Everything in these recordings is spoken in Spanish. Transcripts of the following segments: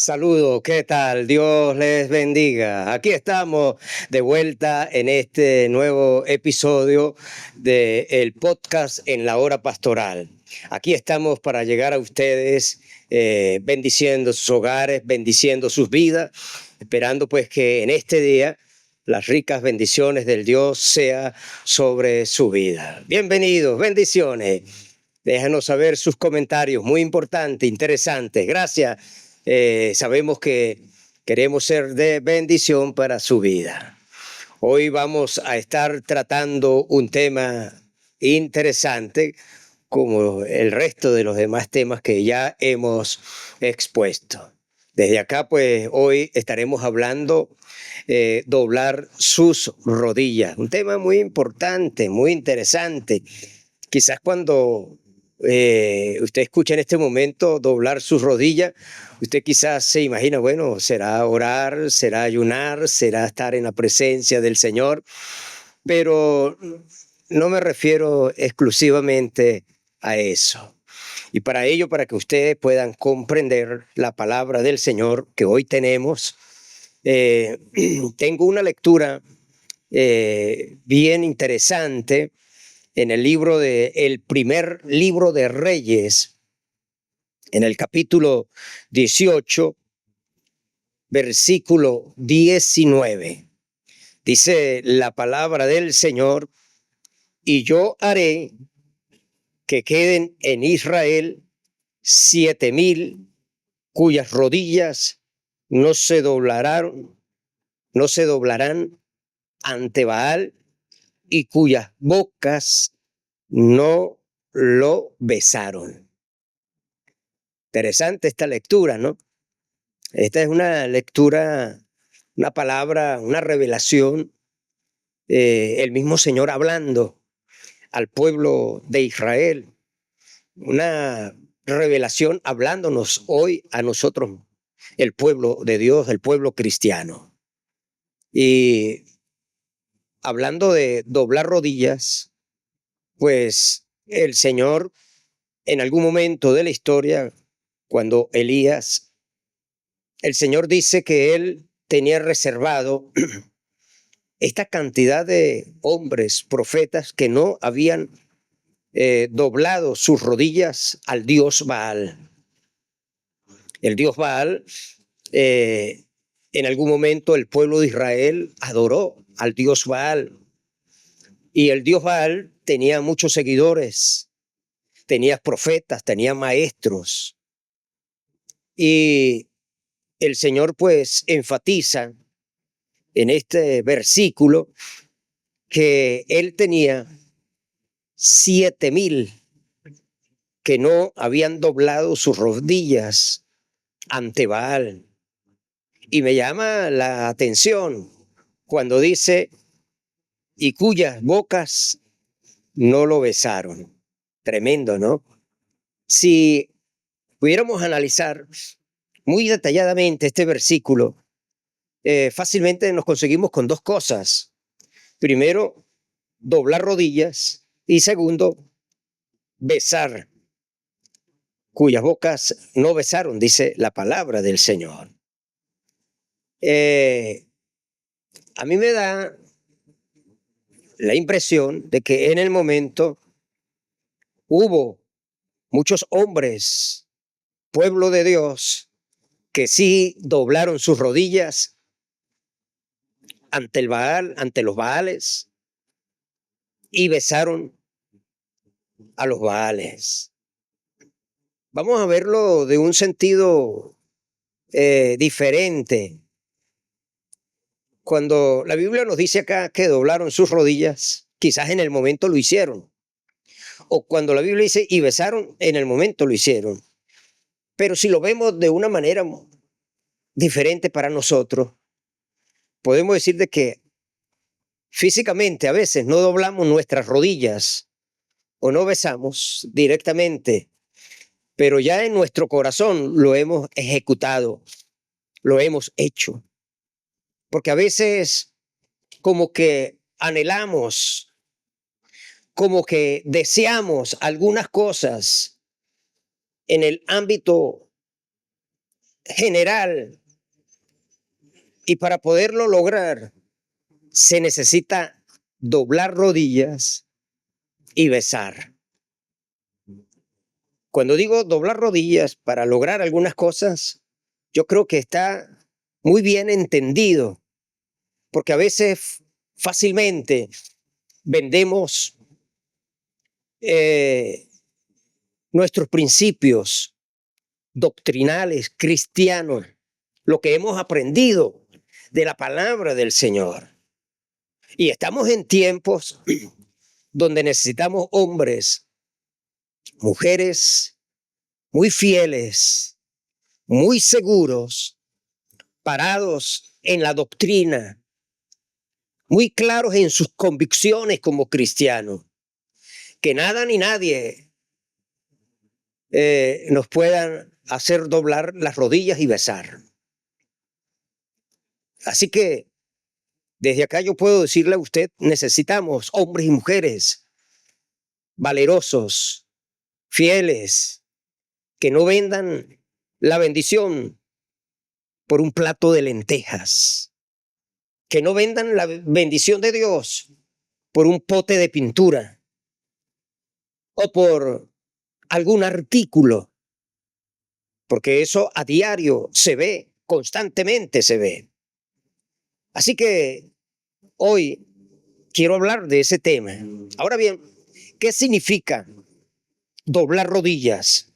Saludos, ¿qué tal? Dios les bendiga. Aquí estamos de vuelta en este nuevo episodio del podcast en la hora pastoral. Aquí estamos para llegar a ustedes bendiciendo sus hogares, bendiciendo sus vidas, esperando pues que en este día las ricas bendiciones del Dios sea sobre su vida. Bienvenidos, bendiciones. Déjanos saber sus comentarios, muy importante, interesante. Gracias. Sabemos que queremos ser de bendición para su vida. Hoy vamos a estar tratando un tema interesante como el resto de los demás temas que ya hemos expuesto. Desde acá, pues, hoy estaremos hablando doblar sus rodillas. Un tema muy importante, muy interesante. Quizás cuando usted escucha en este momento doblar sus rodillas, usted quizás se imagina, bueno, será orar, será ayunar, será estar en la presencia del Señor, pero no me refiero exclusivamente a eso. Y para ello, para que ustedes puedan comprender la palabra del Señor que hoy tenemos, tengo una lectura bien interesante en el el primer libro de Reyes, en el capítulo 18, versículo 19. Dice la palabra del Señor: y yo haré que queden en Israel 7,000 cuyas rodillas no se doblarán ante Baal y cuyas bocas no lo besaron. Interesante esta lectura, ¿no? Esta es una lectura, una palabra, una revelación, el mismo Señor hablando al pueblo de Israel, una revelación hablándonos hoy a nosotros, el pueblo de Dios, el pueblo cristiano. Y hablando de doblar rodillas, pues el Señor en algún momento de la historia, cuando Elías, el Señor dice que él tenía reservado esta cantidad de hombres, profetas, que no habían doblado sus rodillas al dios Baal. El dios Baal, en algún momento el pueblo de Israel adoró al dios Baal. Y el dios Baal tenía muchos seguidores, tenía profetas, tenía maestros. Y el Señor pues enfatiza en este versículo que él tenía 7,000 que no habían doblado sus rodillas ante Baal. Y me llama la atención cuando dice, y cuyas bocas no lo besaron. Tremendo, ¿no? Si pudiéramos analizar muy detalladamente este versículo, fácilmente nos conseguimos con dos cosas. Primero, doblar rodillas, y segundo, besar, cuyas bocas no besaron, dice la palabra del Señor. A mí me da la impresión de que en el momento hubo muchos hombres, pueblo de Dios, que sí doblaron sus rodillas ante el Baal, ante los Baales, y besaron a los Baales. Vamos a verlo de un sentido diferente. Cuando la Biblia nos dice acá que doblaron sus rodillas, quizás en el momento lo hicieron. O cuando la Biblia dice y besaron, en el momento lo hicieron. Pero si lo vemos de una manera diferente para nosotros, podemos decir de que físicamente a veces no doblamos nuestras rodillas o no besamos directamente, pero ya en nuestro corazón lo hemos ejecutado, lo hemos hecho. Porque a veces como que anhelamos, como que deseamos algunas cosas en el ámbito general, y para poderlo lograr se necesita doblar rodillas y besar. Cuando digo doblar rodillas para lograr algunas cosas, yo creo que está muy bien entendido, porque a veces fácilmente vendemos nuestros principios doctrinales, cristianos, lo que hemos aprendido de la palabra del Señor. Y estamos en tiempos donde necesitamos hombres, mujeres muy fieles, muy seguros, parados en la doctrina, muy claros en sus convicciones como cristianos, que nada ni nadie nos puedan hacer doblar las rodillas y besar. Así que desde acá yo puedo decirle a usted, necesitamos hombres y mujeres valerosos, fieles, que no vendan la bendición por un plato de lentejas, que no vendan la bendición de Dios por un pote de pintura o por algún artículo, porque eso a diario se ve, constantemente se ve. Así que hoy quiero hablar de ese tema. Ahora bien, ¿qué significa doblar rodillas?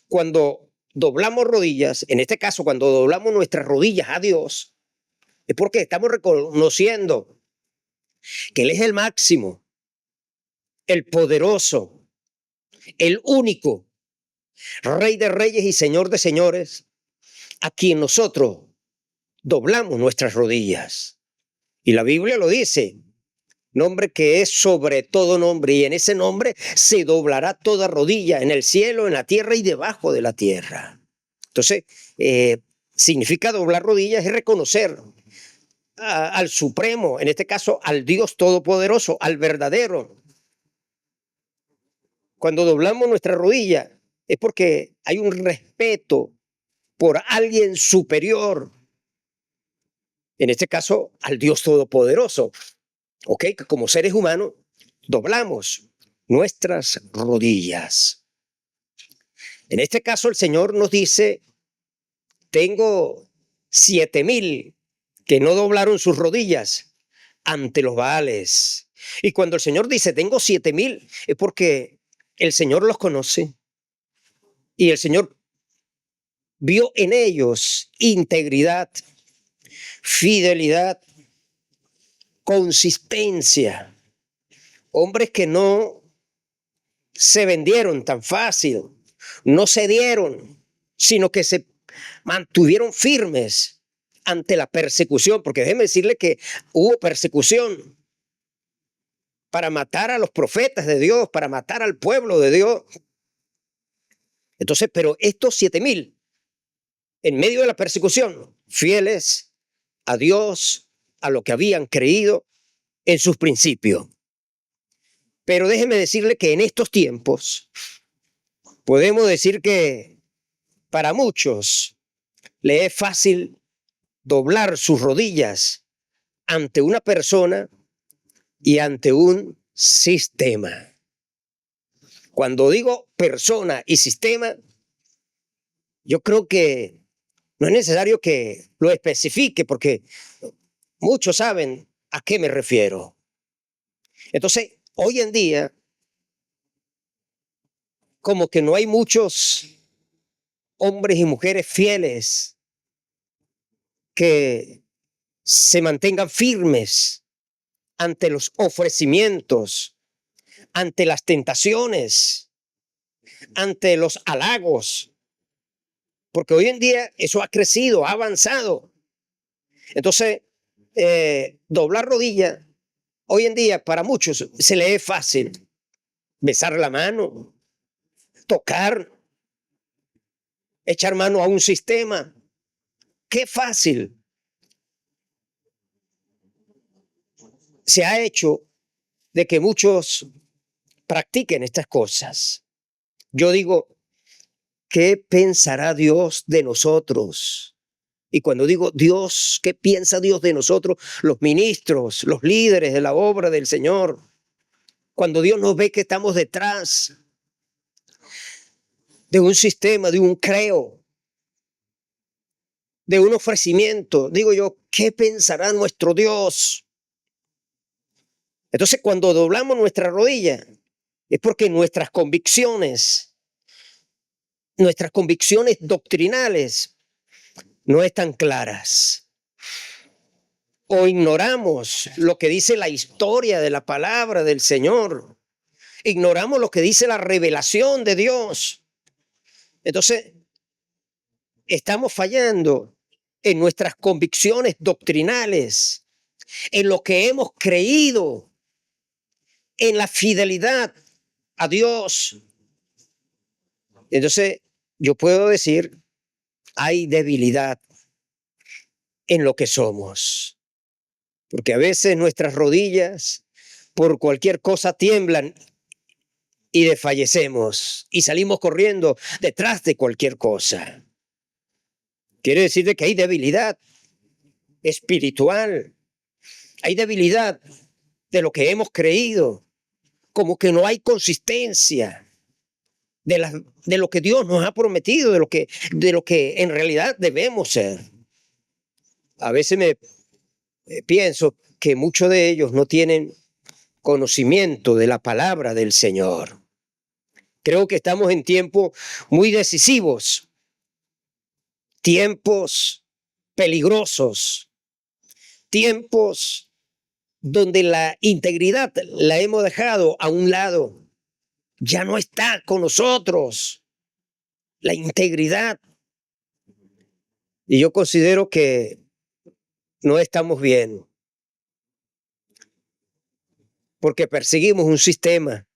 Cuando doblamos rodillas, en este caso, cuando doblamos nuestras rodillas a Dios, es porque estamos reconociendo que Él es el máximo, el poderoso, el único, Rey de reyes y Señor de señores, a quien nosotros doblamos nuestras rodillas. Y la Biblia lo dice, nombre que es sobre todo nombre, y en ese nombre se doblará toda rodilla en el cielo, en la tierra y debajo de la tierra. Entonces, significa doblar rodillas es reconocer al Supremo, en este caso al Dios Todopoderoso, al verdadero. Cuando doblamos nuestra rodilla es porque hay un respeto por alguien superior, en este caso al Dios Todopoderoso. ¿Ok? Que como seres humanos doblamos nuestras rodillas. En este caso el Señor nos dice, tengo 7,000 que no doblaron sus rodillas ante los Baales. Y cuando el Señor dice, tengo 7,000, es porque el Señor los conoce y el Señor vio en ellos integridad, fidelidad, consistencia. Hombres que no se vendieron tan fácil, no cedieron, sino que se mantuvieron firmes ante la persecución, porque déjeme decirle que hubo persecución para matar a los profetas de Dios, para matar al pueblo de Dios. Entonces, pero estos 7,000, en medio de la persecución, fieles a Dios, a lo que habían creído en sus principios. Pero déjeme decirle que en estos tiempos podemos decir que para muchos le es fácil doblar sus rodillas ante una persona y ante un sistema. Cuando digo persona y sistema, yo creo que no es necesario que lo especifique porque muchos saben a qué me refiero. Entonces, hoy en día, como que no hay muchos hombres y mujeres fieles que se mantengan firmes ante los ofrecimientos, ante las tentaciones, ante los halagos, porque hoy en día eso ha crecido, ha avanzado. Entonces, doblar rodilla, hoy en día para muchos se le es fácil besar la mano, tocar, echar mano a un sistema. Qué fácil se ha hecho de que muchos practiquen estas cosas. Yo digo, ¿qué pensará Dios de nosotros? Y cuando digo Dios, ¿qué piensa Dios de nosotros? Los ministros, los líderes de la obra del Señor. Cuando Dios nos ve que estamos detrás de un sistema, de un creo, de un ofrecimiento, digo yo, ¿qué pensará nuestro Dios? Entonces, cuando doblamos nuestra rodilla, es porque nuestras convicciones doctrinales no están claras. O ignoramos lo que dice la historia de la palabra del Señor. Ignoramos lo que dice la revelación de Dios. Entonces, estamos fallando en nuestras convicciones doctrinales, en lo que hemos creído, en la fidelidad a Dios. Entonces, yo puedo decir, hay debilidad en lo que somos, porque a veces nuestras rodillas por cualquier cosa tiemblan y desfallecemos y salimos corriendo detrás de cualquier cosa. Quiere decir que hay debilidad espiritual, hay debilidad de lo que hemos creído, como que no hay consistencia de lo que Dios nos ha prometido, de lo que en realidad debemos ser. A veces pienso que muchos de ellos no tienen conocimiento de la palabra del Señor. Creo que estamos en tiempos muy decisivos, tiempos peligrosos, tiempos donde la integridad la hemos dejado a un lado. Ya no está con nosotros la integridad. Y yo considero que no estamos bien, porque perseguimos un sistema,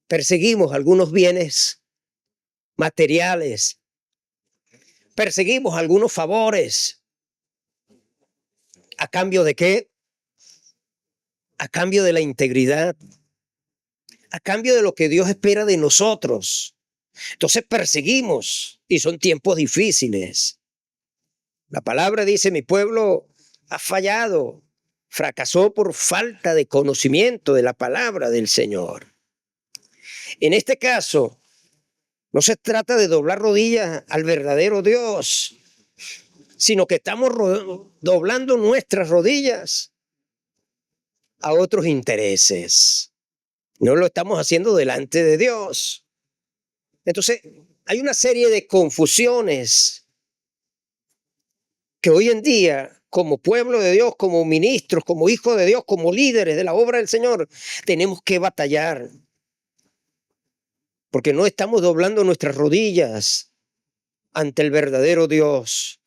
perseguimos algunos bienes materiales, perseguimos algunos favores. ¿A cambio de qué? A cambio de la integridad, a cambio de lo que Dios espera de nosotros. Entonces perseguimos y son tiempos difíciles. La palabra dice, mi pueblo ha fallado, fracasó por falta de conocimiento de la palabra del Señor. En este caso, no se trata de doblar rodillas al verdadero Dios, sino que estamos doblando nuestras rodillas a otros intereses. No lo estamos haciendo delante de Dios. Entonces, hay una serie de confusiones que hoy en día, como pueblo de Dios, como ministros, como hijos de Dios, como líderes de la obra del Señor, tenemos que batallar. Porque no estamos doblando nuestras rodillas ante el verdadero Dios.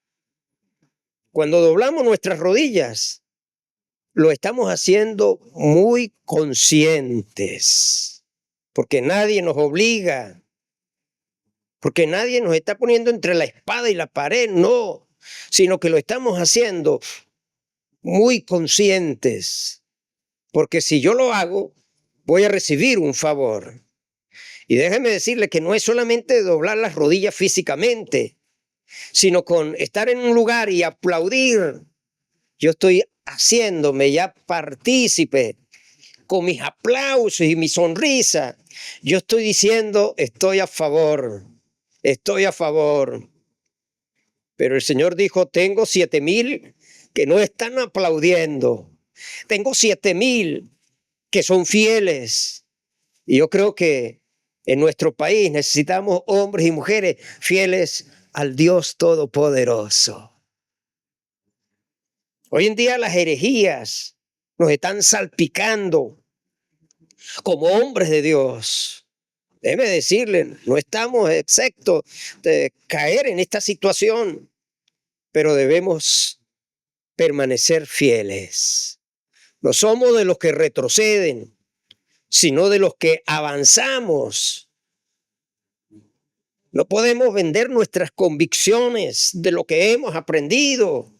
Cuando doblamos nuestras rodillas, lo estamos haciendo muy conscientes, porque nadie nos obliga, porque nadie nos está poniendo entre la espada y la pared, no, sino que lo estamos haciendo muy conscientes, porque si yo lo hago, voy a recibir un favor. Y déjeme decirle que no es solamente doblar las rodillas físicamente, sino con estar en un lugar y aplaudir. Yo estoy haciéndome ya partícipe con mis aplausos y mi sonrisa. Yo estoy diciendo, estoy a favor, estoy a favor. Pero el Señor dijo, tengo 7,000 que no están aplaudiendo. Tengo 7,000 que son fieles. Y yo creo que en nuestro país necesitamos hombres y mujeres fieles al Dios Todopoderoso. Hoy en día las herejías nos están salpicando como hombres de Dios. Déjeme decirle, no estamos exentos de caer en esta situación, pero debemos permanecer fieles. No somos de los que retroceden, sino de los que avanzamos. No podemos vender nuestras convicciones de lo que hemos aprendido.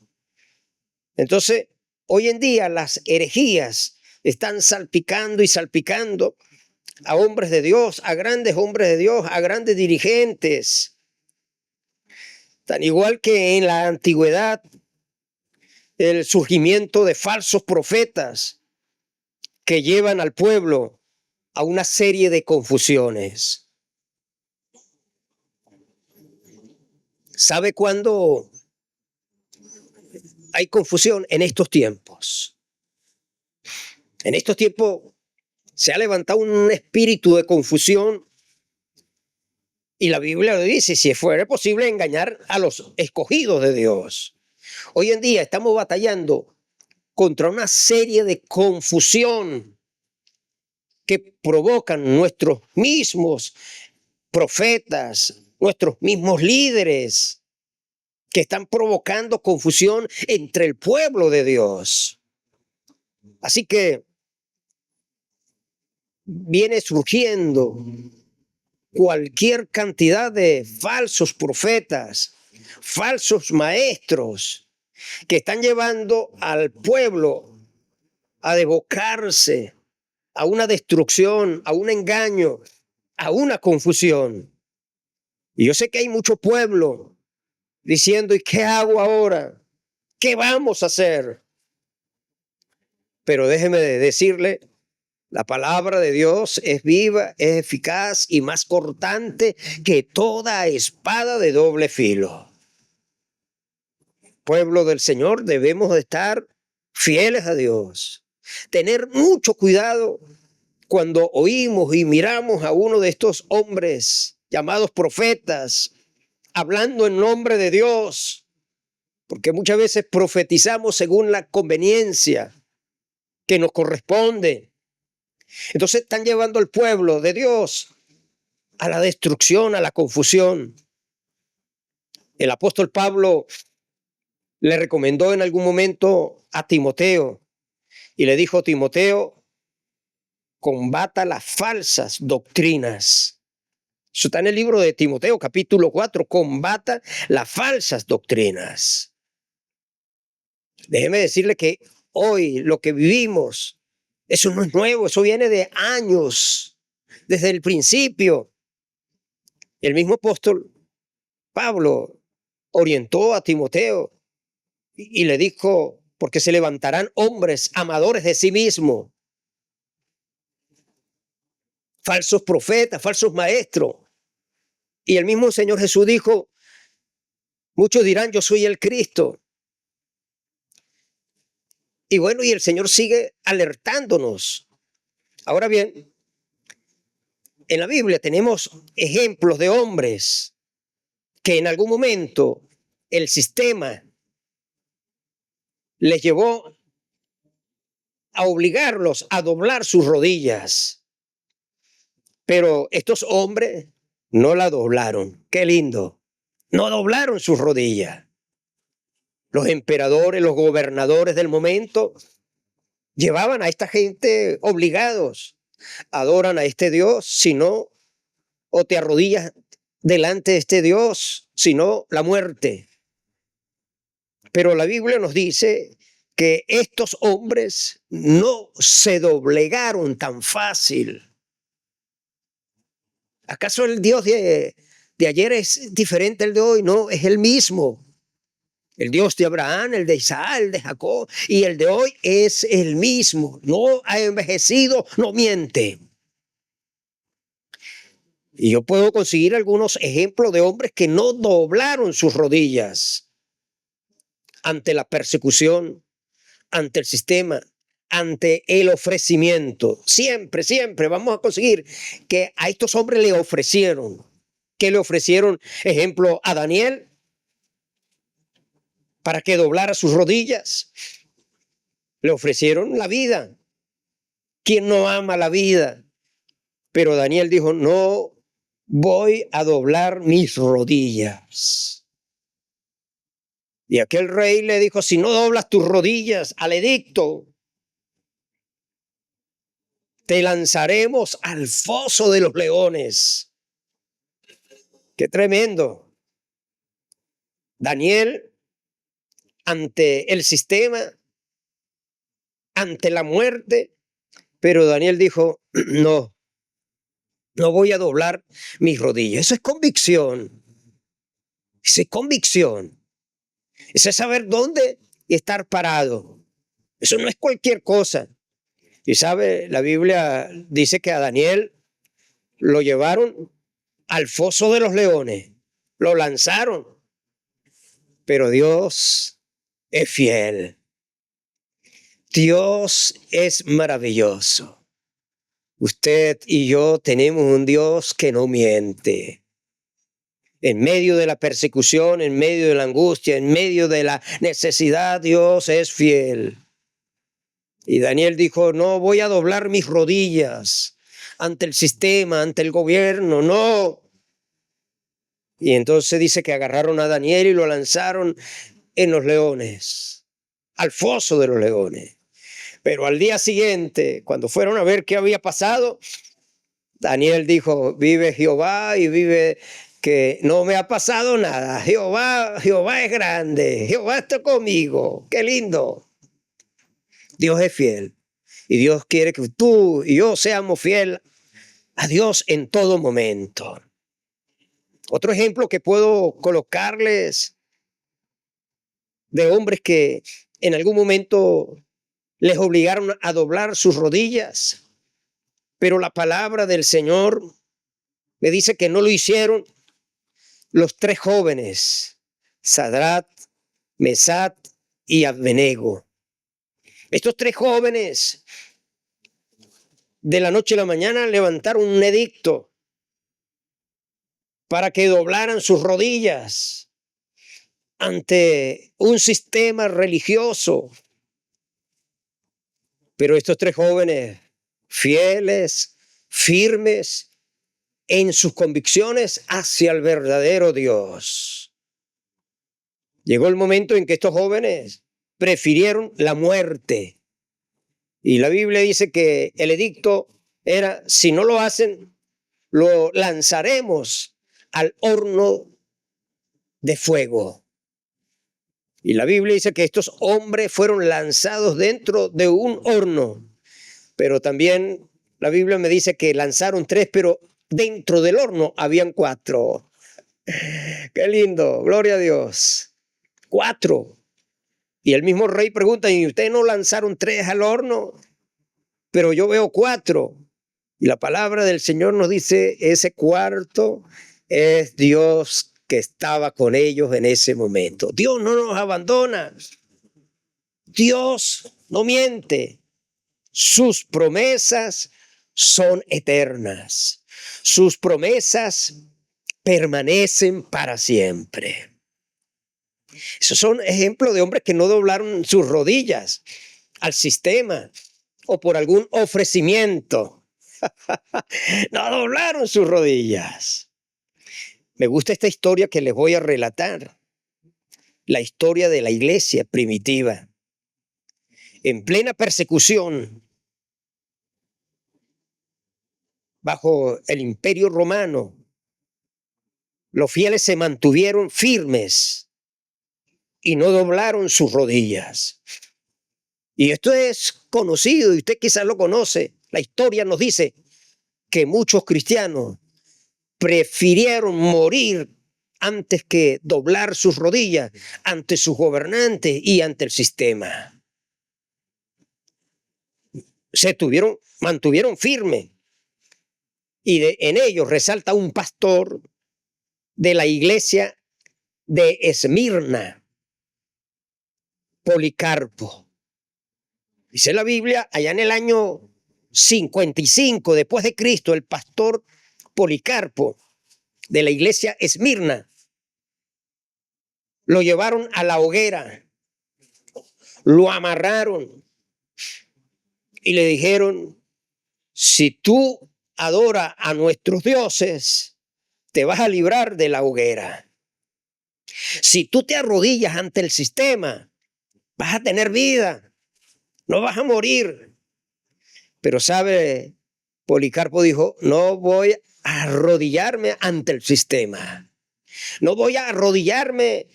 Entonces, hoy en día las herejías están salpicando y salpicando a hombres de Dios, a grandes hombres de Dios, a grandes dirigentes. Tan igual que en la antigüedad, el surgimiento de falsos profetas que llevan al pueblo a una serie de confusiones. ¿Sabe cuándo hay confusión? En estos tiempos. En estos tiempos se ha levantado un espíritu de confusión y la Biblia lo dice, si fuera posible engañar a los escogidos de Dios. Hoy en día estamos batallando contra una serie de confusión que provocan nuestros mismos profetas, nuestros mismos líderes, que están provocando confusión entre el pueblo de Dios. Así que viene surgiendo cualquier cantidad de falsos profetas, falsos maestros, que están llevando al pueblo a devocarse a una destrucción, a un engaño, a una confusión. Y yo sé que hay mucho pueblo diciendo, ¿y qué hago ahora? ¿Qué vamos a hacer? Pero déjeme decirle, la palabra de Dios es viva, es eficaz y más cortante que toda espada de doble filo. Pueblo del Señor, debemos de estar fieles a Dios. Tener mucho cuidado cuando oímos y miramos a uno de estos hombres llamados profetas hablando en nombre de Dios, porque muchas veces profetizamos según la conveniencia que nos corresponde. Entonces están llevando al pueblo de Dios a la destrucción, a la confusión. El apóstol Pablo le recomendó en algún momento a Timoteo y le dijo, Timoteo, combata las falsas doctrinas. Eso está en el libro de Timoteo, capítulo 4, combata las falsas doctrinas. Déjeme decirle que hoy lo que vivimos, eso no es nuevo, eso viene de años, desde el principio. El mismo apóstol Pablo orientó a Timoteo y le dijo, porque se levantarán hombres amadores de sí mismos, falsos profetas, falsos maestros. Y el mismo Señor Jesús dijo, muchos dirán, yo soy el Cristo. Y bueno, y el Señor sigue alertándonos. Ahora bien, en la Biblia tenemos ejemplos de hombres que en algún momento el sistema les llevó a obligarlos a doblar sus rodillas. Pero estos hombres no la doblaron. Qué lindo. No doblaron sus rodillas. Los emperadores, los gobernadores del momento llevaban a esta gente obligados. Adoran a este Dios, si no, o te arrodillas delante de este Dios, si no, la muerte. Pero la Biblia nos dice que estos hombres no se doblegaron tan fácil. ¿Acaso el Dios de ayer es diferente al de hoy? No, es el mismo. El Dios de Abraham, el de Isaac, el de Jacob y el de hoy es el mismo. No ha envejecido, no miente. Y yo puedo conseguir algunos ejemplos de hombres que no doblaron sus rodillas ante la persecución, ante el sistema, ante el ofrecimiento. Siempre, siempre vamos a conseguir que a estos hombres le ofrecieron. ¿Qué le ofrecieron? Ejemplo, a Daniel, para que doblara sus rodillas. Le ofrecieron la vida. ¿Quién no ama la vida? Pero Daniel dijo, no voy a doblar mis rodillas. Y aquel rey le dijo, si no doblas tus rodillas al edicto, te lanzaremos al foso de los leones. Qué tremendo. Daniel, ante el sistema, ante la muerte, pero Daniel dijo, no, No voy a doblar mis rodillas. Eso es convicción. Eso es convicción. Eso es saber dónde estar parado. Eso no es cualquier cosa. Y sabe, la Biblia dice que a Daniel lo llevaron al foso de los leones. Lo lanzaron. Pero Dios es fiel. Dios es maravilloso. Usted y yo tenemos un Dios que no miente. En medio de la persecución, en medio de la angustia, en medio de la necesidad, Dios es fiel. Y Daniel dijo, no voy a doblar mis rodillas ante el sistema, ante el gobierno, no. Y entonces dice que agarraron a Daniel y lo lanzaron en los leones, al foso de los leones. Pero al día siguiente, cuando fueron a ver qué había pasado, Daniel dijo, vive Jehová y vive que no me ha pasado nada. Jehová es grande, Jehová está conmigo, qué lindo. Dios es fiel y Dios quiere que tú y yo seamos fieles a Dios en todo momento. Otro ejemplo que puedo colocarles de hombres que en algún momento les obligaron a doblar sus rodillas, pero la palabra del Señor me dice que no lo hicieron. Los tres jóvenes, Sadrat, Mesat y Abednego. Estos tres jóvenes de la noche a la mañana levantaron un edicto para que doblaran sus rodillas ante un sistema religioso. Pero estos tres jóvenes, fieles, firmes en sus convicciones hacia el verdadero Dios. Llegó el momento en que estos jóvenes prefirieron la muerte. Y la Biblia dice que el edicto era, si no lo hacen, lo lanzaremos al horno de fuego. Y la Biblia dice que estos hombres fueron lanzados dentro de un horno. Pero también la Biblia me dice que lanzaron tres, pero dentro del horno habían cuatro. Qué lindo, gloria a Dios. Cuatro. Y el mismo rey pregunta, ¿y ustedes no lanzaron tres al horno? Pero yo veo cuatro. Y la palabra del Señor nos dice, ese cuarto es Dios que estaba con ellos en ese momento. Dios no nos abandona. Dios no miente. Sus promesas son eternas. Sus promesas permanecen para siempre. Esos son ejemplos de hombres que no doblaron sus rodillas al sistema o por algún ofrecimiento. No doblaron sus rodillas. Me gusta esta historia que les voy a relatar. La historia de la iglesia primitiva. En plena persecución, bajo el Imperio Romano, los fieles se mantuvieron firmes y no doblaron sus rodillas. Y esto es conocido y usted quizás lo conoce. La historia nos dice que muchos cristianos prefirieron morir antes que doblar sus rodillas ante sus gobernantes y ante el sistema. Se mantuvieron firmes. Y en ellos resalta un pastor de la iglesia de Esmirna, Policarpo. Dice la Biblia, allá en el año 55 después de Cristo, el pastor Policarpo de la iglesia Esmirna lo llevaron a la hoguera, lo amarraron y le dijeron, si tú adoras a nuestros dioses, te vas a librar de la hoguera. Si tú te arrodillas ante el sistema, vas a tener vida, no vas a morir. Pero sabe, Policarpo dijo, no voy a arrodillarme ante el sistema. No voy a arrodillarme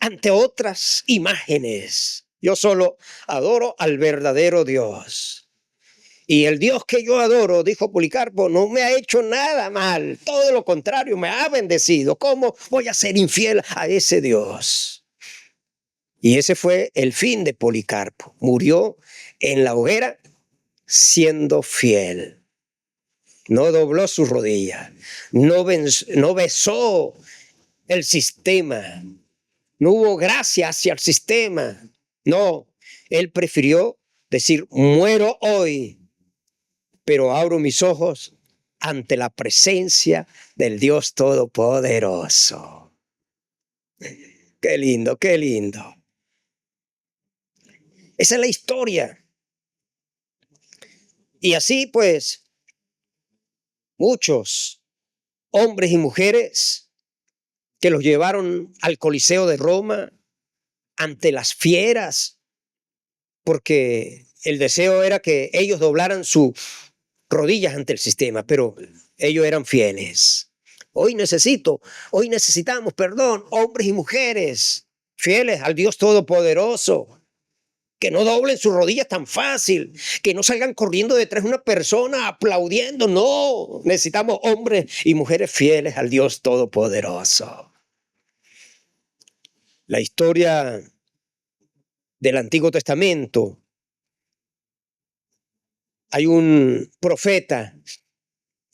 ante otras imágenes. Yo solo adoro al verdadero Dios. Y el Dios que yo adoro, dijo Policarpo, no me ha hecho nada mal. Todo lo contrario, me ha bendecido. ¿Cómo voy a ser infiel a ese Dios? Y ese fue el fin de Policarpo. Murió en la hoguera siendo fiel. No dobló sus rodillas. No besó el sistema. No hubo gracia hacia el sistema. No, él prefirió decir, muero hoy, pero abro mis ojos ante la presencia del Dios Todopoderoso. Qué lindo, qué lindo. Esa es la historia. Y así pues, muchos hombres y mujeres que los llevaron al Coliseo de Roma ante las fieras, porque el deseo era que ellos doblaran sus rodillas ante el sistema, pero ellos eran fieles. Hoy necesitamos, hombres y mujeres fieles al Dios Todopoderoso, que no doblen sus rodillas tan fácil, que no salgan corriendo detrás de una persona aplaudiendo. No, necesitamos hombres y mujeres fieles al Dios Todopoderoso. La historia del Antiguo Testamento, hay un profeta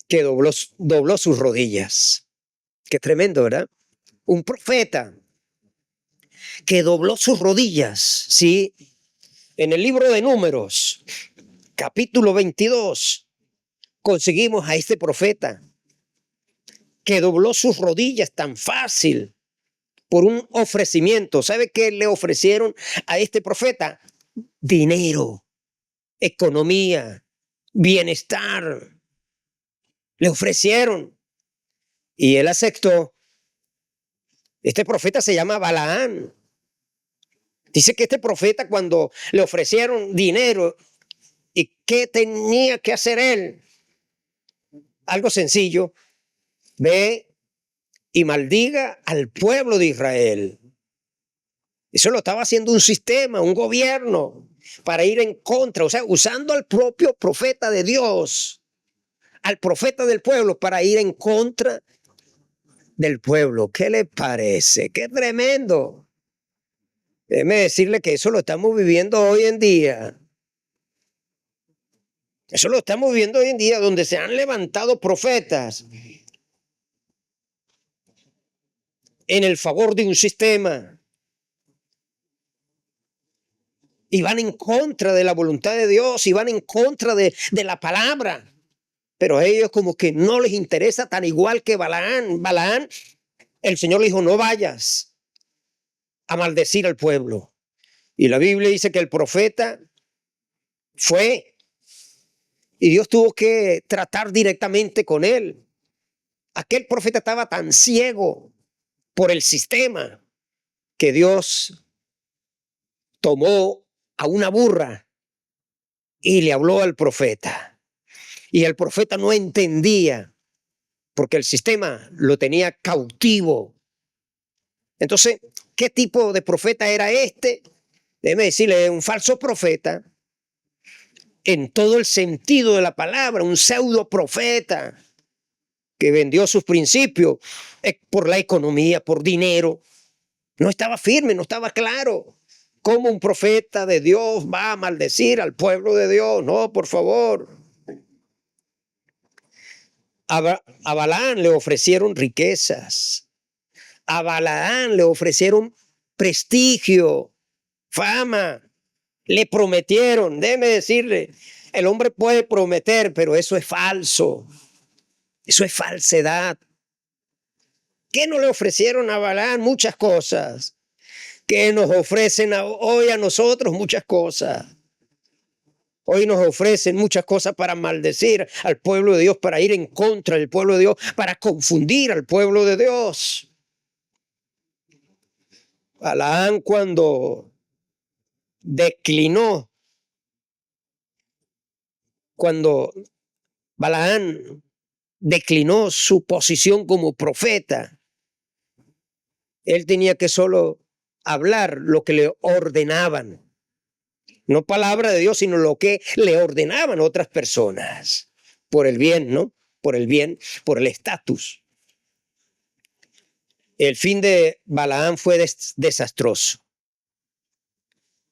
que dobló sus rodillas. Qué tremendo, ¿verdad? Un profeta que dobló sus rodillas, ¿sí? En el libro de Números, capítulo 22, conseguimos a este profeta que dobló sus rodillas tan fácil por un ofrecimiento. ¿Sabe qué le ofrecieron a este profeta? Dinero, economía, bienestar. Le ofrecieron y él aceptó. Este profeta se llama Balaán. Dice que este profeta, cuando le ofrecieron dinero, ¿y qué tenía que hacer él? Algo sencillo. Ve y maldiga al pueblo de Israel. Eso lo estaba haciendo un sistema, un gobierno, para ir en contra, o sea, usando al propio profeta de Dios, al profeta del pueblo, para ir en contra del pueblo. ¿Qué le parece? ¡Qué tremendo! Déjeme decirle que eso lo estamos viviendo hoy en día. Eso lo estamos viviendo hoy en día, donde se han levantado profetas en el favor de un sistema y van en contra de la voluntad de Dios y van en contra de la palabra. Pero a ellos como que no les interesa, tan igual que Balaán. Balaán, el Señor le dijo, no vayas a maldecir al pueblo. Y la Biblia dice que el profeta fue y Dios tuvo que tratar directamente con él. Aquel profeta estaba tan ciego por el sistema que Dios tomó a una burra y le habló al profeta. Y el profeta no entendía porque el sistema lo tenía cautivo. Entonces, ¿qué tipo de profeta era este? Déjeme decirle, un falso profeta en todo el sentido de la palabra, un pseudo profeta que vendió sus principios por la economía, por dinero. No estaba firme, no estaba claro. ¿Cómo un profeta de Dios va a maldecir al pueblo de Dios? No, por favor. A Balaán le ofrecieron riquezas. A Balaán le ofrecieron prestigio, fama. Le prometieron, déjeme decirle, el hombre puede prometer, pero eso es falso. Eso es falsedad. ¿Qué no le ofrecieron a Balaán? Muchas cosas. ¿Qué nos ofrecen hoy a nosotros? Muchas cosas. Hoy nos ofrecen muchas cosas para maldecir al pueblo de Dios, para ir en contra del pueblo de Dios, para confundir al pueblo de Dios. Balaán, cuando declinó, cuando Balaán declinó su posición como profeta, él tenía que solo hablar lo que le ordenaban. No palabra de Dios, sino lo que le ordenaban otras personas. Por el bien, ¿no? Por el bien, por el estatus. El fin de Balaam fue desastroso.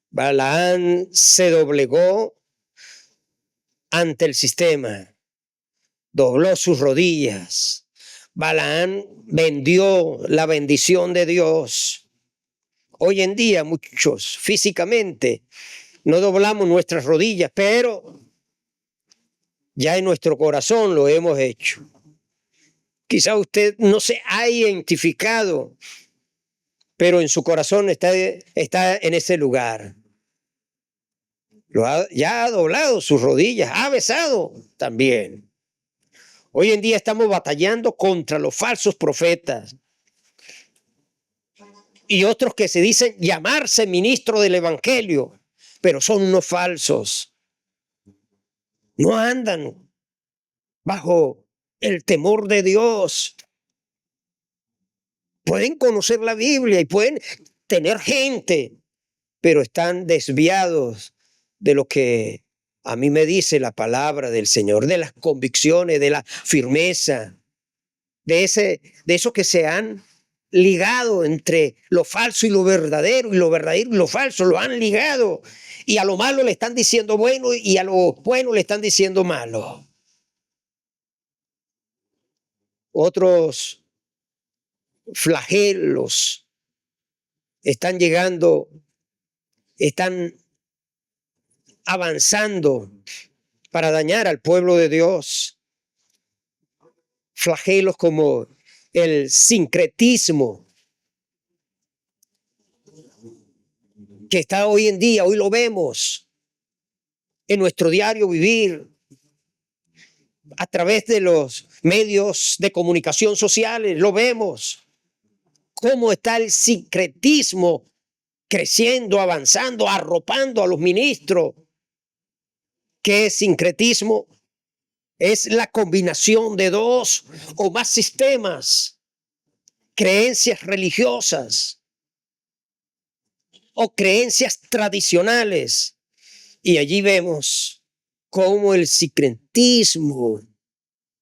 Balaam se doblegó ante el sistema, dobló sus rodillas. Balaam vendió la bendición de Dios. Hoy en día muchos físicamente no doblamos nuestras rodillas, pero ya en nuestro corazón lo hemos hecho. Quizá usted no se ha identificado, pero en su corazón está en ese lugar. Ya ha doblado sus rodillas, ha besado también. Hoy en día estamos batallando contra los falsos profetas y otros que se dicen llamarse ministros del evangelio, pero son unos falsos. No andan bajo el temor de Dios. Pueden conocer la Biblia y pueden tener gente, pero están desviados de lo que a mí me dice la palabra del Señor, de las convicciones, de la firmeza, de eso que se han ligado entre lo falso y lo verdadero y lo falso, lo han ligado. Y a lo malo le están diciendo bueno y a lo bueno le están diciendo malo. Otros flagelos están llegando, están avanzando para dañar al pueblo de Dios. Flagelos como el sincretismo, que está hoy en día, hoy lo vemos en nuestro diario vivir, a través de los medios de comunicación sociales, lo vemos. Cómo está el sincretismo creciendo, avanzando, arropando a los ministros. ¿Qué es sincretismo? Es la combinación de dos o más sistemas, creencias religiosas o creencias tradicionales. Y allí vemos cómo el sincretismo,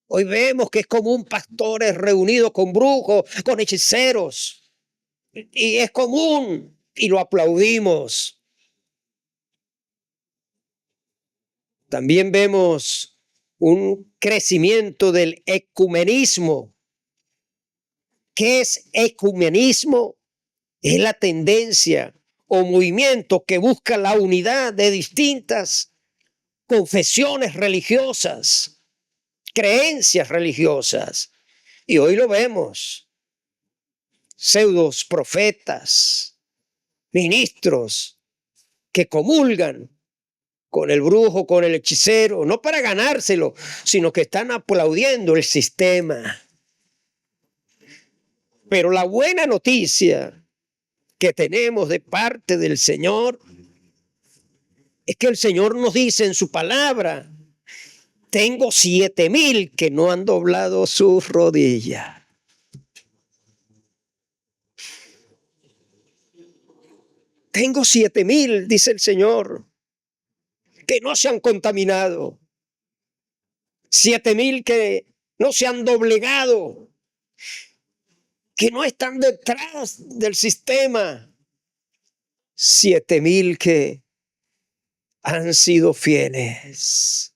hoy vemos que es común pastores reunidos con brujos, con hechiceros. Y es común y lo aplaudimos. También vemos un crecimiento del ecumenismo. ¿Qué es ecumenismo? Es la tendencia o movimiento que busca la unidad de distintas confesiones religiosas, creencias religiosas. Y hoy lo vemos. Pseudos profetas, ministros que comulgan con el brujo, con el hechicero, no para ganárselo, sino que están aplaudiendo el sistema. Pero la buena noticia que tenemos de parte del Señor es que el Señor nos dice en su palabra: tengo 7,000 que no han doblado sus rodillas. Tengo 7,000, dice el Señor, que no se han contaminado. 7,000 que no se han doblegado, que no están detrás del sistema. 7,000 que han sido fieles.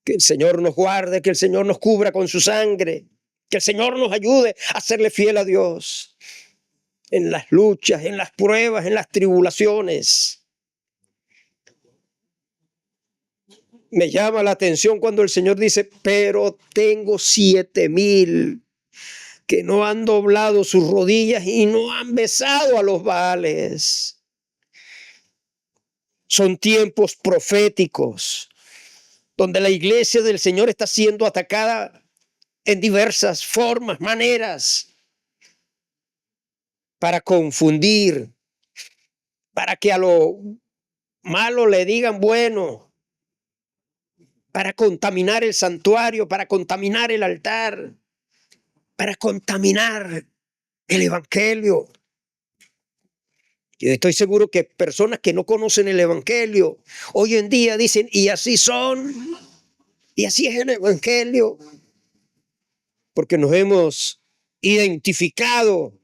Que el Señor nos guarde, que el Señor nos cubra con su sangre, que el Señor nos ayude a serle fiel a Dios en las luchas, en las pruebas, en las tribulaciones. Me llama la atención cuando el Señor dice: pero tengo 7,000 que no han doblado sus rodillas y no han besado a los Baales. Son tiempos proféticos donde la iglesia del Señor está siendo atacada en diversas formas, maneras, para confundir, para que a lo malo le digan bueno, para contaminar el santuario, para contaminar el altar, para contaminar el evangelio. Yo estoy seguro que personas que no conocen el Evangelio hoy en día dicen, y así son, y así es el Evangelio, porque nos hemos identificado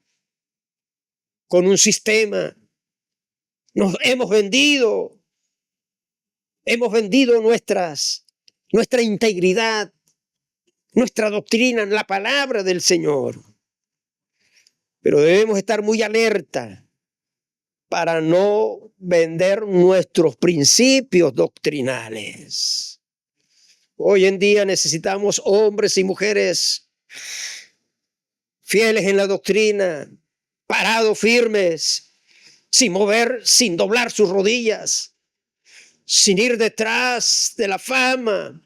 con un sistema, nos hemos vendido nuestra integridad, nuestra doctrina en la palabra del Señor. Pero debemos estar muy alerta para no vender nuestros principios doctrinales. Hoy en día necesitamos hombres y mujeres fieles en la doctrina, parados firmes, sin mover, sin doblar sus rodillas, sin ir detrás de la fama,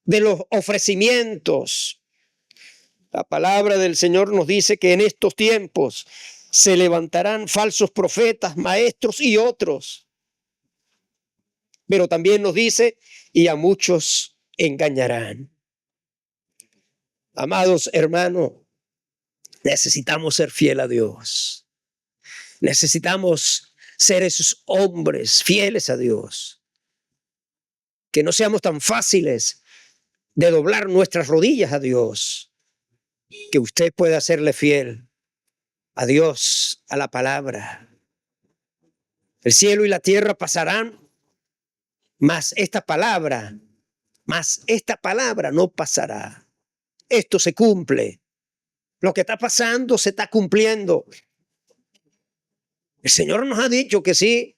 de los ofrecimientos. La palabra del Señor nos dice que en estos tiempos se levantarán falsos profetas, maestros y otros. Pero también nos dice, y a muchos engañarán. Amados hermanos, necesitamos ser fiel a Dios. Necesitamos ser esos hombres fieles a Dios. Que no seamos tan fáciles de doblar nuestras rodillas a Dios. Que usted pueda serle fiel a Dios, a la palabra. El cielo y la tierra pasarán, mas esta palabra no pasará. Esto se cumple. Lo que está pasando se está cumpliendo. El Señor nos ha dicho que sí,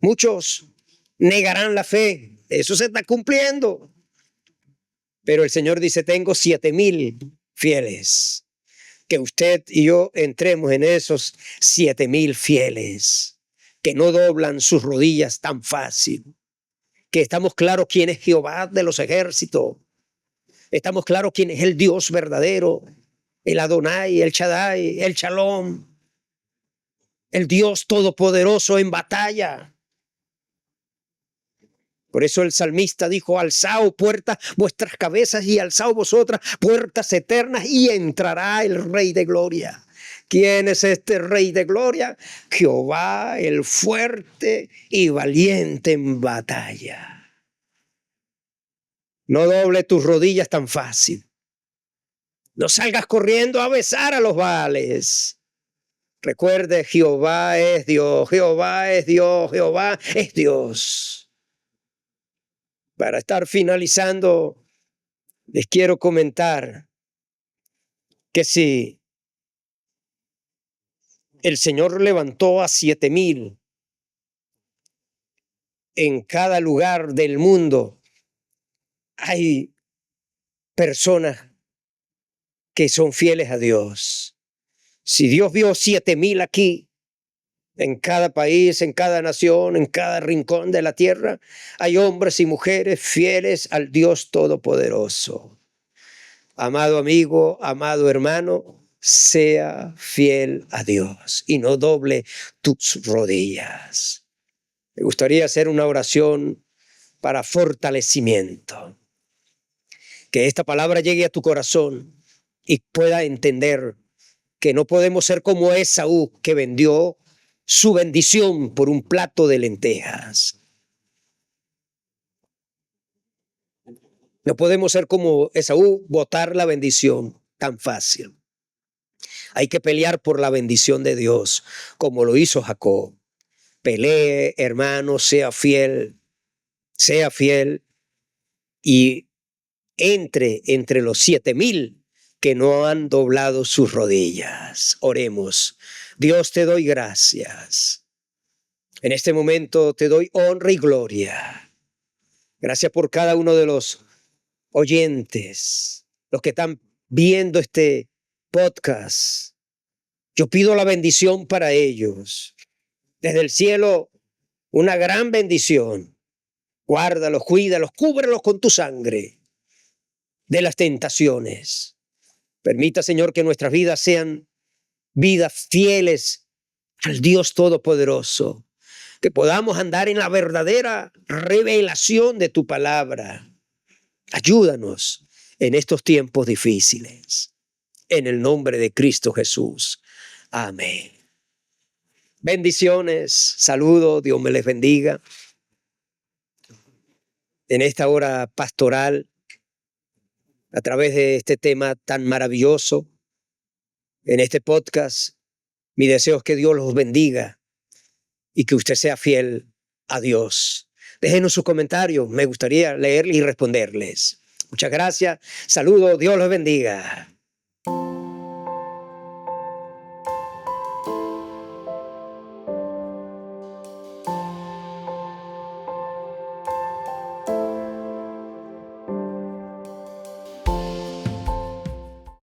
muchos negarán la fe. Eso se está cumpliendo. Pero el Señor dice, tengo 7,000 fieles. Que usted y yo entremos en esos 7,000 fieles que no doblan sus rodillas tan fácil. Que estamos claros quién es Jehová de los ejércitos. Estamos claros quién es el Dios verdadero. El Adonai, el Shaddai, el Shalom. El Dios todopoderoso en batalla. Por eso el salmista dijo, alzaos puertas vuestras cabezas y alzaos vosotras puertas eternas y entrará el Rey de Gloria. ¿Quién es este Rey de Gloria? Jehová, el fuerte y valiente en batalla. No doble tus rodillas tan fácil. No salgas corriendo a besar a los Baales. Recuerde, Jehová es Dios, Jehová es Dios, Jehová es Dios. Para estar finalizando, les quiero comentar que si el Señor levantó a 7,000 en cada lugar del mundo, hay personas que son fieles a Dios. Si Dios vio 7,000 aquí, en cada país, en cada nación, en cada rincón de la tierra, hay hombres y mujeres fieles al Dios Todopoderoso. Amado amigo, amado hermano, sea fiel a Dios y no doble tus rodillas. Me gustaría hacer una oración para fortalecimiento. Que esta palabra llegue a tu corazón y pueda entender que no podemos ser como Esaú, que vendió su bendición por un plato de lentejas. No podemos ser como Esaú, botar la bendición tan fácil. Hay que pelear por la bendición de Dios, como lo hizo Jacob. Pelee, hermano, sea fiel y entre los 7,000 que no han doblado sus rodillas. Oremos. Dios, te doy gracias. En este momento te doy honra y gloria. Gracias por cada uno de los oyentes, los que están viendo este podcast. Yo pido la bendición para ellos. Desde el cielo, una gran bendición. Guárdalos, cuídalos, cúbrelos con tu sangre de las tentaciones. Permita, Señor, que nuestras vidas sean vidas fieles al Dios Todopoderoso. Que podamos andar en la verdadera revelación de tu palabra. Ayúdanos en estos tiempos difíciles. En el nombre de Cristo Jesús. Amén. Bendiciones, saludos, Dios me les bendiga. En esta hora pastoral, a través de este tema tan maravilloso, en este podcast, mi deseo es que Dios los bendiga y que usted sea fiel a Dios. Déjenos sus comentarios, me gustaría leerles y responderles. Muchas gracias, saludos, Dios los bendiga.